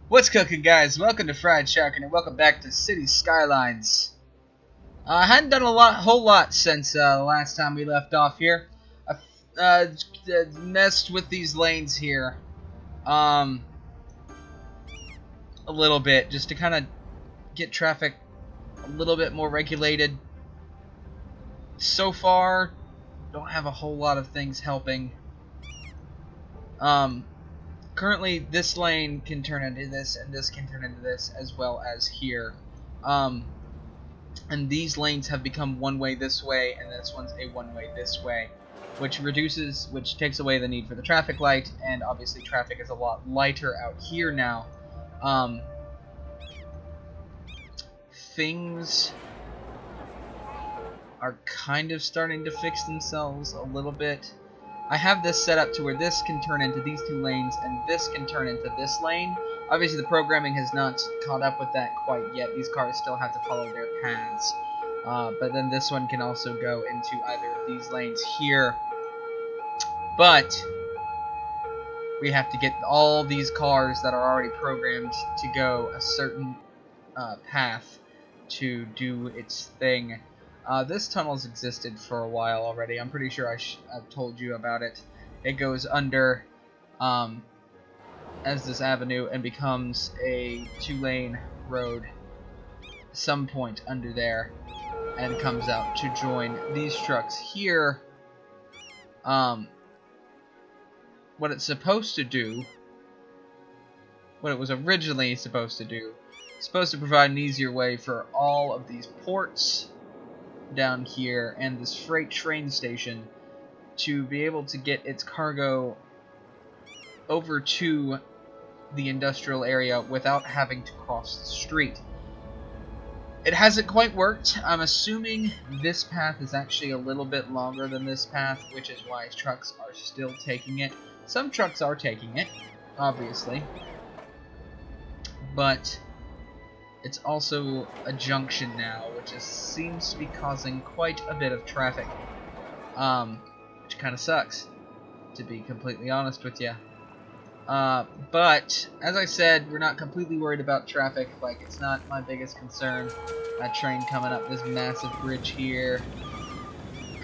What's cooking, guys? Welcome to Fried Shark, and welcome back to City Skylines. I hadn't done whole lot since the last time we left off here. I messed with these lanes here, a little bit, just to kind of get traffic a little bit more regulated. So far, don't have a whole lot of things helping. Currently, this lane can turn into this, and this can turn into this, as well as here. And these lanes have become one way this way, and this one's a one way this way, which takes away the need for the traffic light, and obviously traffic is a lot lighter out here now. Things are kind of starting to fix themselves a little bit. I have this set up to where this can turn into these two lanes, and this can turn into this lane. Obviously, the programming has not caught up with that quite yet. These cars still have to follow their paths. But then this one can also go into either of these lanes here. But we have to get all these cars that are already programmed to go a certain path to do its thing. This tunnel's existed for a while already. I'm pretty sure I've told you about it. It goes under as this avenue and becomes a two-lane road some point under there, and comes out to join these trucks here. What it's supposed to do, what it was originally supposed to do, it's supposed to provide an easier way for all of these ports down here and this freight train station to be able to get its cargo over to the industrial area without having to cross the street. It hasn't quite worked. I'm assuming this path is actually a little bit longer than this path, which is why trucks are still taking it. Some trucks are taking it, obviously, but it's also a junction now, which seems to be causing quite a bit of traffic, which kind of sucks, to be completely honest with you. But, as I said, we're not completely worried about traffic. Like, it's not my biggest concern. That train coming up this massive bridge here,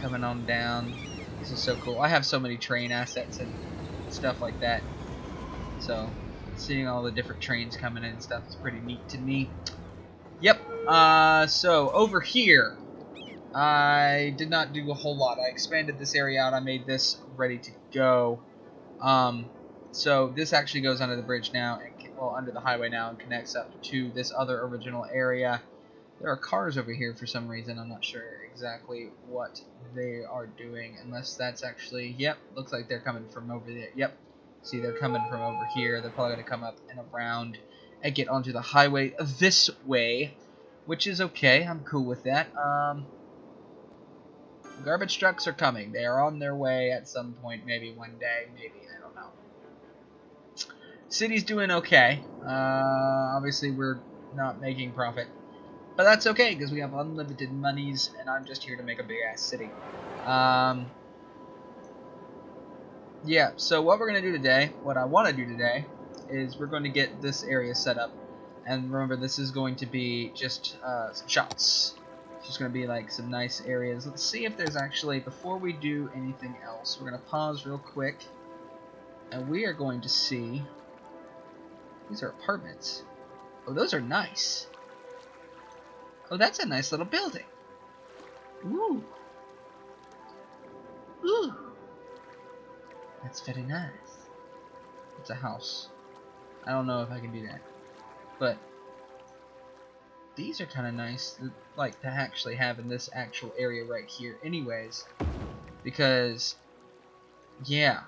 coming on down. This is so cool. I have so many train assets and stuff like that. So, seeing all the different trains coming in and stuff is pretty neat to me. Yep. So, over here, I did not do a whole lot. I expanded this area out. I made this ready to go. So this actually goes under the bridge now, and under the highway now, and connects up to this other original area. There are cars over here for some reason. I'm not sure exactly what they are doing, unless that's actually, yep, looks like they're coming from over there. Yep, see, they're coming from over here. They're probably going to come up and around and get onto the highway this way, which is okay. I'm cool with that. Garbage trucks are coming. They are on their way at some point, maybe one day, maybe, I don't know. City's doing okay. Obviously, we're not making profit, but that's okay because we have unlimited monies, and I'm just here to make a big-ass city. Yeah, so what we're going to do today, what I want to do today, is we're going to get this area set up. And remember, this is going to be just some shots. It's just going to be like some nice areas. Let's see if there's actually, before we do anything else, we're going to pause real quick, and we are going to see. These are apartments. Oh, those are nice. Oh, that's a nice little building. Ooh. Ooh. That's very nice. It's a house. I don't know if I can do that. But these are kind of nice, like, to actually have in this actual area right here anyways. Because, yeah.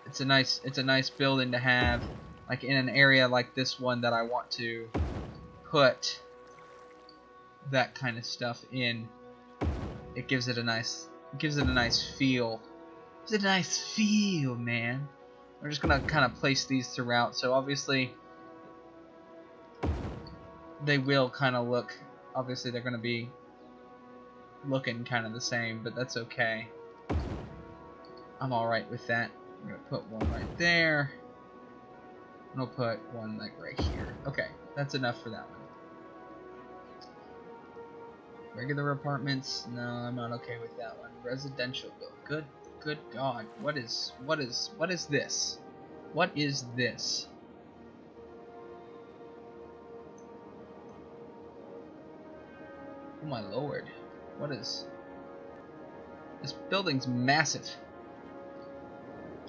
It's a nice building to have. Like in an area like this one that I want to put that kind of stuff in, it gives it a nice feel. Gives it a nice feel, man. We're just gonna kind of place these throughout. So obviously, they will kind of look. Obviously, they're gonna be looking kind of the same, but that's okay. I'm all right with that. I'm gonna put one right there. And I'll put one like right here. Okay, that's enough for that one. Regular apartments? No, I'm not okay with that one. Residential build. Good God. What is this? What is this? Oh my lord. What is... This building's massive.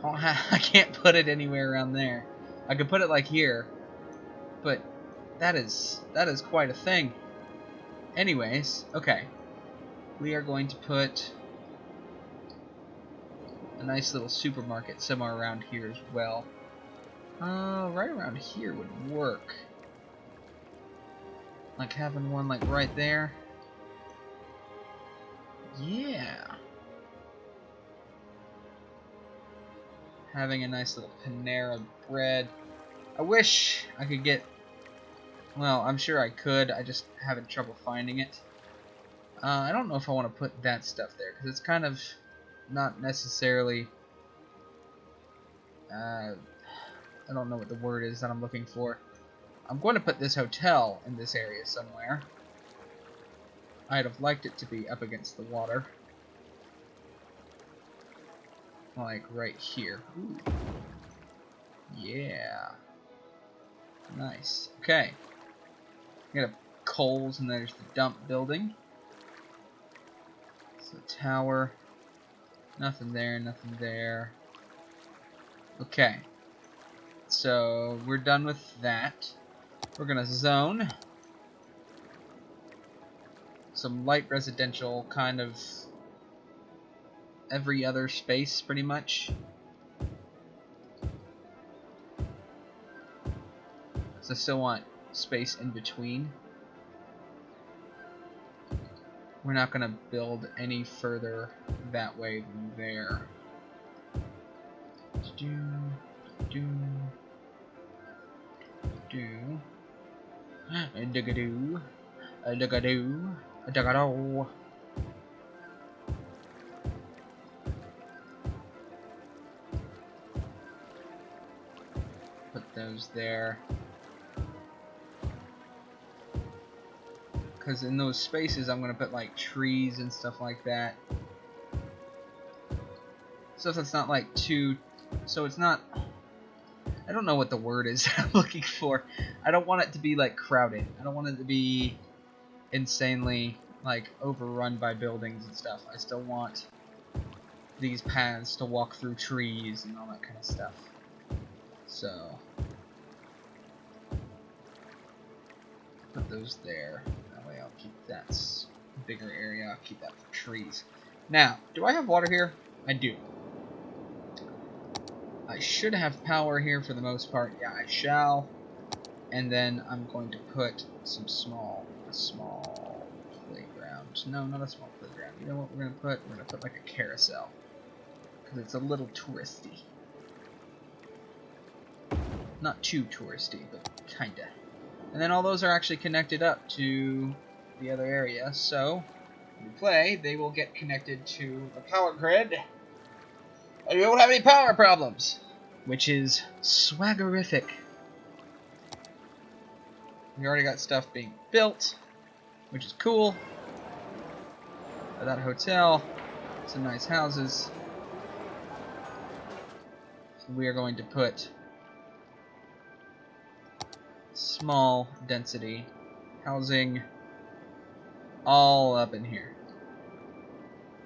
I can't put it anywhere around there. I could put it like here, but that is quite a thing. Anyways, okay. We are going to put a nice little supermarket somewhere around here as well. Right around here would work. Like having one like right there. Yeah. Having a nice little Panera Bread. I wish I could get... Well, I'm sure I could. I just having trouble finding it. I don't know if I want to put that stuff there, because it's kind of not necessarily... I don't know what the word is that I'm looking for. I'm going to put this hotel in this area somewhere. I'd have liked it to be up against the water. Like right here. Ooh. Yeah. Nice. Okay. We got Coles, and there's the dump building. So tower. Nothing there, nothing there. Okay. So we're done with that. We're gonna zone some light residential, kind of every other space pretty much. So I still want space in between. We're not gonna build any further that way than there. Put those there. Because in those spaces I'm going to put like trees and stuff like that. Stuff that's not like too... So it's not... I don't know what the word is I'm looking for. I don't want it to be like crowded. I don't want it to be insanely like overrun by buildings and stuff. I still want these paths to walk through trees and all that kind of stuff. So put those there. That way I'll keep that bigger area. I'll keep that for trees. Now, do I have water here? I do. I should have power here for the most part. Yeah, I shall. And then I'm going to put some small playground. No, not a small playground. You know what we're going to put? We're going to put like a carousel. Because it's a little touristy. Not too touristy, but kinda. And then all those are actually connected up to the other area. So, when we play, they will get connected to the power grid. And we won't have any power problems, which is swaggerific. We already got stuff being built, which is cool. That hotel, some nice houses. So we are going to put small density housing all up in here.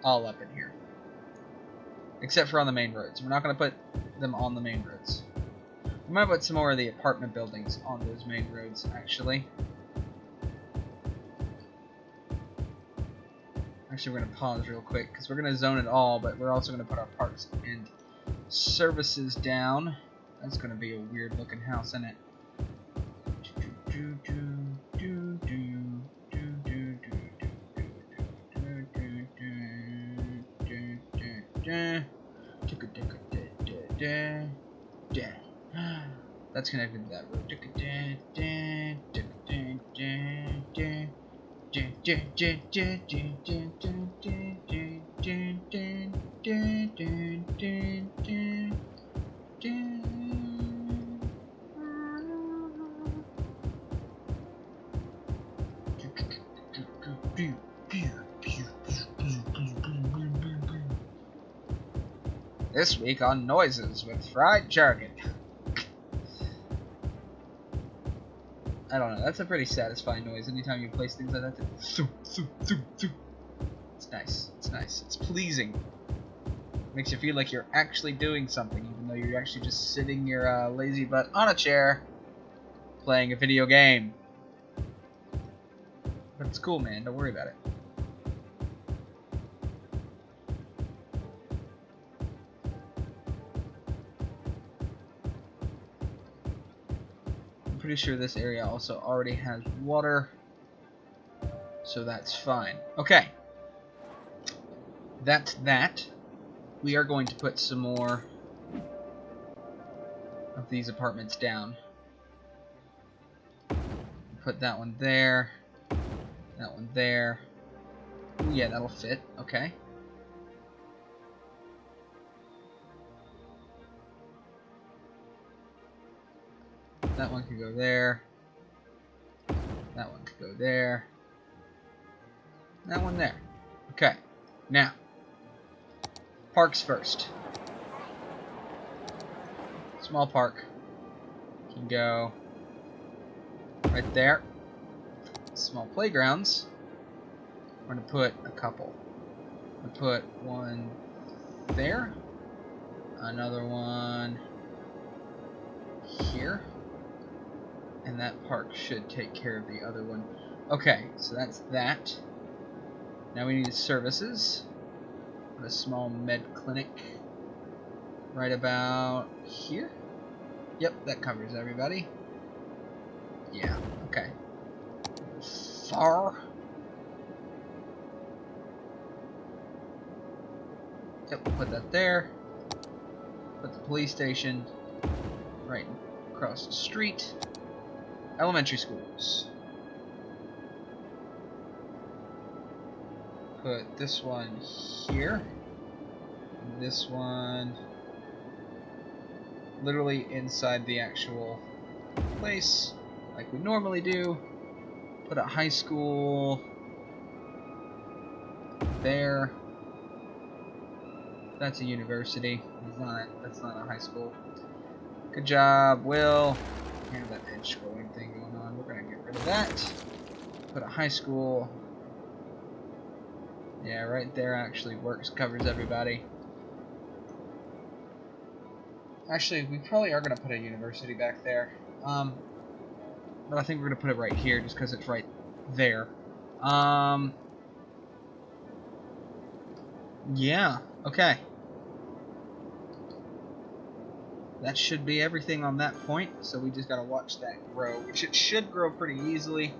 All up in here. Except for on the main roads. We're not going to put them on the main roads. We might put some more of the apartment buildings on those main roads, actually. Actually, we're going to pause real quick, because we're going to zone it all, but we're also going to put our parks and services down. That's going to be a weird looking house, isn't it? That's connected to that road. This week on Noises with Fried Jargon. I don't know, that's a pretty satisfying noise anytime you place things like that. It's nice, it's nice, it's pleasing. Makes you feel like you're actually doing something, even though you're actually just sitting your lazy butt on a chair playing a video game. But it's cool, man, don't worry about it. Pretty sure this area also already has water, so that's fine. Okay, that's that. We are going to put some more of these apartments down. Put that one there, that one there. Ooh, yeah, that'll fit. Okay. That one could go there. That one could go there. That one there. Okay. Now, parks first. Small park can go right there. Small playgrounds. We're going to put a couple. We're going to put one there. Another one here. And that park should take care of the other one. Okay, so that's that. Now we need services. Put a small med clinic right about here. Yep, that covers everybody. Yeah, okay. Far. Yep, we'll put that there. Put the police station right across the street. Elementary schools. Put this one here. This one literally inside the actual place, like we normally do. Put a high school there. That's a university. That's not a high school. Good job, Will. You have that edge scrolling thing going on. We're gonna get rid of that. Put a high school. Yeah, right there actually works, covers everybody. Actually, we probably are gonna put a university back there. But I think we're gonna put it right here just because it's right there. Yeah, okay. That should be everything on that point, so we just gotta watch that grow, which it should grow pretty easily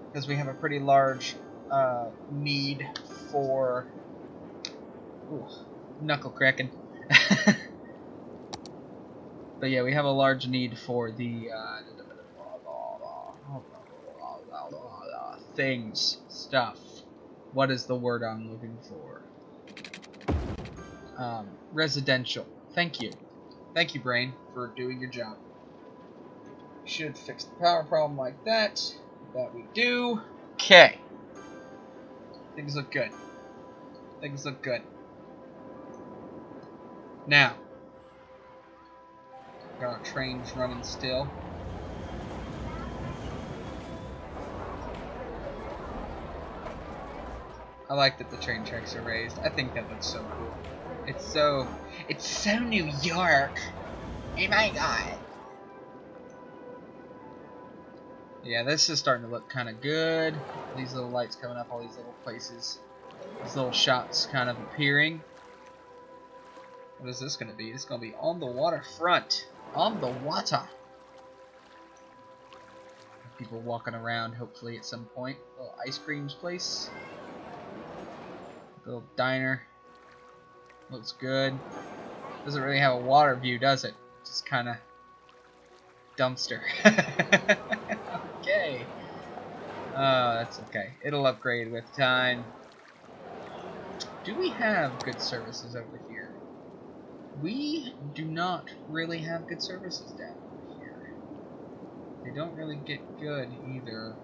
because we have a pretty large need for knuckle cracking. But yeah, we have a large need for the stuff. What is the word I'm looking for? Residential. Thank you. Thank you, brain, for doing your job. Should fix the power problem like that. That we do. Okay. Things look good. Things look good. Now, got our trains running still. I like that the train tracks are raised. I think that looks so cool. It's so New York. Oh my god. Yeah, this is starting to look kind of good. These little lights coming up, all these little places. These little shots kind of appearing. What is this going to be? It's going to be on the waterfront. On the water. People walking around, hopefully, at some point. A little ice creams place. A little diner. Looks good. Doesn't really have a water view, does it? Just kind of dumpster. Okay. Oh, that's okay. It'll upgrade with time. Do we have good services over here? We do not really have good services down here. They don't really get good either.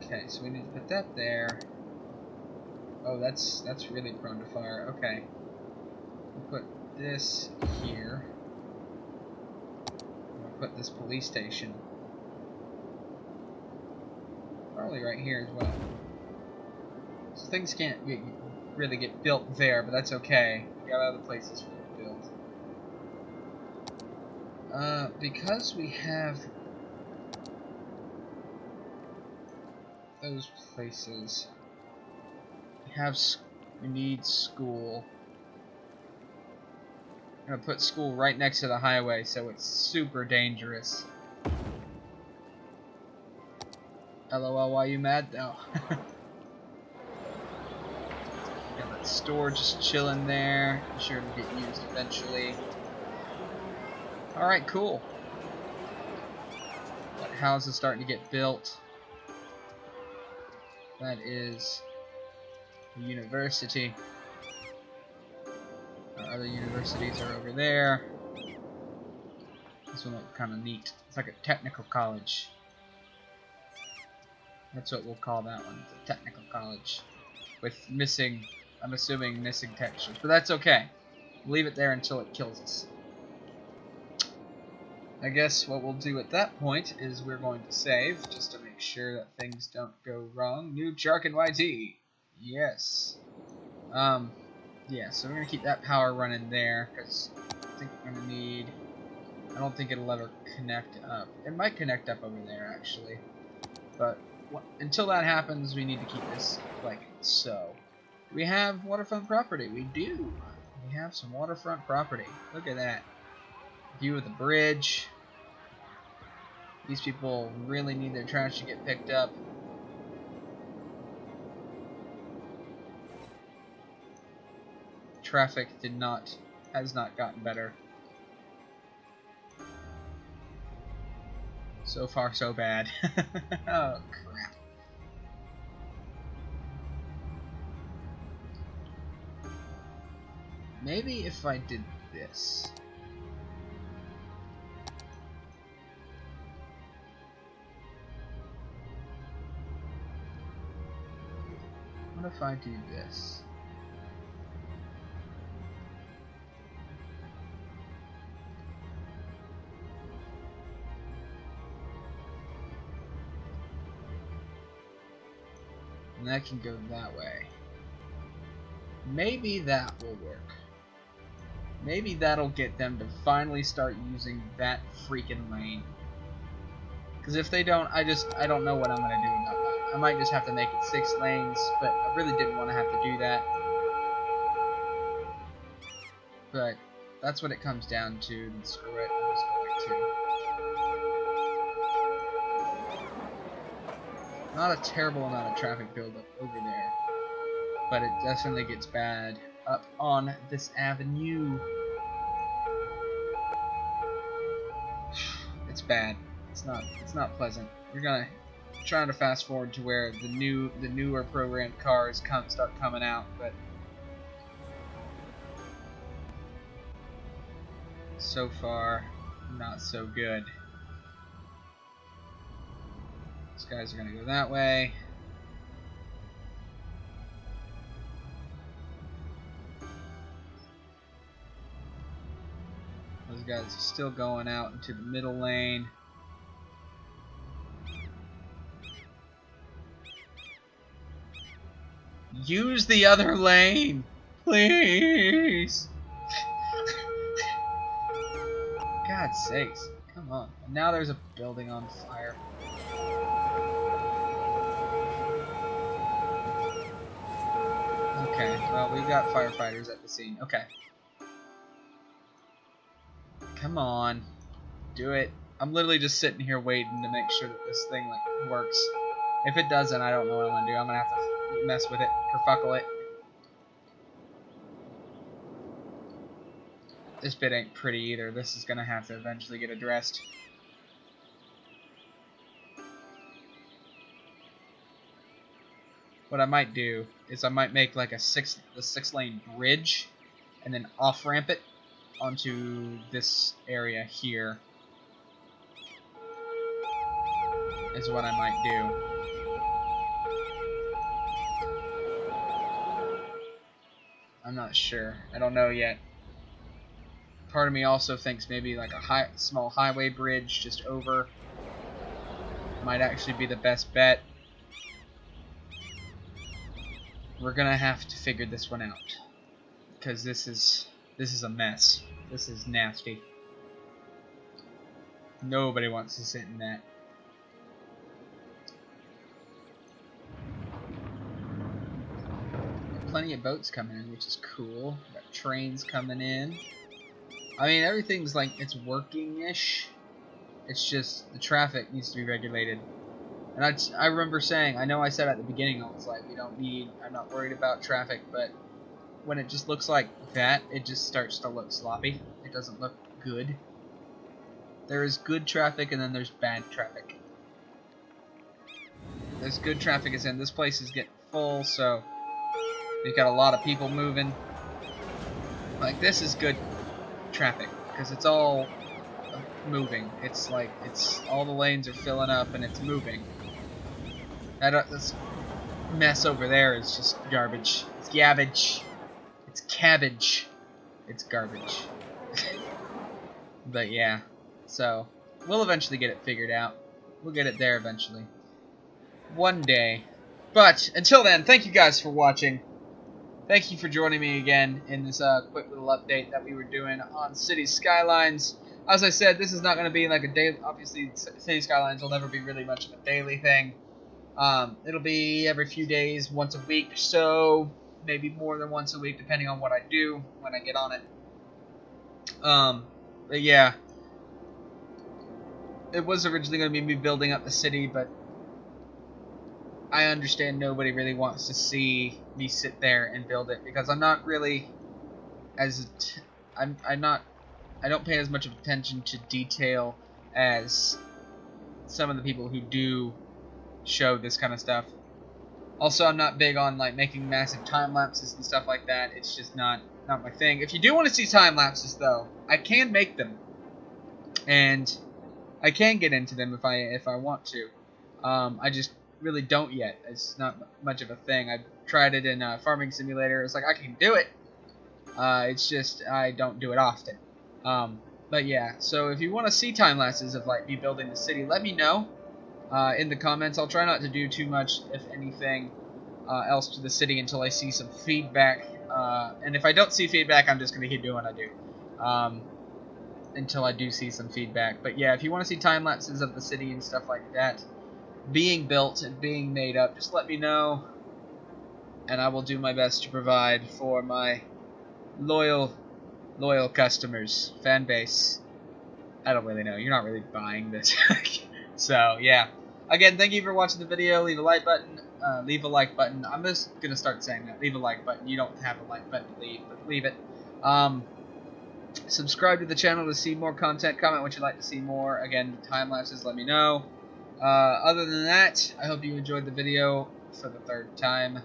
Okay, so we need to put that there. Oh, that's really prone to fire. Okay. We'll put this here. We'll put this police station probably right here as well. So things can't really get built there, but that's okay. We got other places for it to build. Because we have those places, we need school. I'm gonna put school right next to the highway, so it's super dangerous. LOL, why you mad though? Got that store just chilling there. I'm sure it'll get used eventually. Alright, cool. That house is starting to get built. That is the university. Our other universities are over there. This one looks kind of neat. It's like a technical college. That's what we'll call that one. It's a technical college. With missing, I'm assuming missing textures. But that's okay. We'll leave it there until it kills us. I guess what we'll do at that point is we're going to save, just to make sure that things don't go wrong. New Jarkin YT. Yes. Yeah, so we're going to keep that power running there, because I think we're going to need... I don't think it'll ever connect up. It might connect up over there, actually. But until that happens, we need to keep this like so. Do we have waterfront property? We do. We have some waterfront property. Look at that. View of the bridge. These people really need their trash to get picked up. Traffic has not gotten better. So far, so bad. Oh, crap. Maybe if I did this. What if I do this? And that can go that way. Maybe that will work. Maybe that'll get them to finally start using that freaking lane. Because if they don't, I don't know what I'm going to do about that. I might just have to make it 6 lanes, but I really didn't want to have to do that. But that's what it comes down to, and screw it, I'm just going to. Not a terrible amount of traffic buildup over there, but it definitely gets bad up on this avenue. It's bad. It's not pleasant. We're gonna trying to fast forward to where the newer programmed cars start coming out, but so far not so good. These guys are gonna go that way. Those guys are still going out into the middle lane. Use the other lane, please. God's sakes, come on. And now there's a building on fire. Okay, well, we've got firefighters at the scene. Okay. Come on. Do it. I'm literally just sitting here waiting to make sure that this thing like works. If it doesn't, I don't know what I'm gonna do. I'm gonna have to mess with it, kerfuckle it. This bit ain't pretty either. This is gonna have to eventually get addressed. What I might do is I might make like a 6-lane bridge, and then off-ramp it onto this area here. Is what I might do. I'm not sure. I don't know yet. Part of me also thinks maybe like a small highway bridge just over might actually be the best bet. We're gonna have to figure this one out, because this is a mess. This is nasty. Nobody wants to sit in that. Plenty of boats coming in, which is cool. Got trains coming in. I mean, everything's like, it's working-ish. It's just the traffic needs to be regulated. And I remember saying, I know I said at the beginning, I was like, I'm not worried about traffic, but when it just looks like that, it just starts to look sloppy. It doesn't look good. There is good traffic and then there's bad traffic. There's good traffic as in this place is getting full, so you've got a lot of people moving. Like, this is good traffic because it's all moving. It's like, all the lanes are filling up and it's moving. This mess over there is just garbage. It's gabbage. It's cabbage. It's garbage. But yeah, so we'll eventually get it figured out. We'll get it there eventually. One day. But until then, thank you guys for watching. Thank you for joining me again in this quick little update that we were doing on City Skylines. As I said, this is not going to be like a daily. Obviously, City Skylines will never be really much of a daily thing. It'll be every few days, once a week or so, maybe more than once a week, depending on what I do when I get on it. But yeah, it was originally going to be me building up the city, but I understand nobody really wants to see me sit there and build it because I'm not really I don't pay as much of attention to detail as some of the people who do show this kind of stuff. Also, I'm not big on like making massive time lapses and stuff like that. It's just not my thing. If you do want to see time lapses though, I can make them, and I can get into them if I want to. I just really don't yet. It's not much of a thing. I've tried it in Farming Simulator. It's like I can do it. It's just I don't do it often. But yeah, so if you want to see time lapses of like me building the city, let me know in the comments. I'll try not to do too much, if anything, else to the city until I see some feedback. And if I don't see feedback, I'm just gonna keep doing what I do until I do see some feedback. But yeah, if you want to see time lapses of the city and stuff like that being built and being made up, just let me know, and I will do my best to provide for my loyal customers, fan base. I don't really know. You're not really buying this. So yeah. Again, thank you for watching the video. Leave a like button. Leave a like button. I'm just gonna start saying that. Leave a like button. You don't have a like button to leave, but leave it. Subscribe to the channel to see more content. Comment what you'd like to see more. Again, time lapses. Let me know. Other than that, I hope you enjoyed the video for the third time.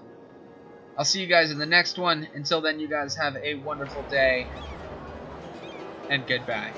I'll see you guys in the next one. Until then, you guys have a wonderful day, and goodbye.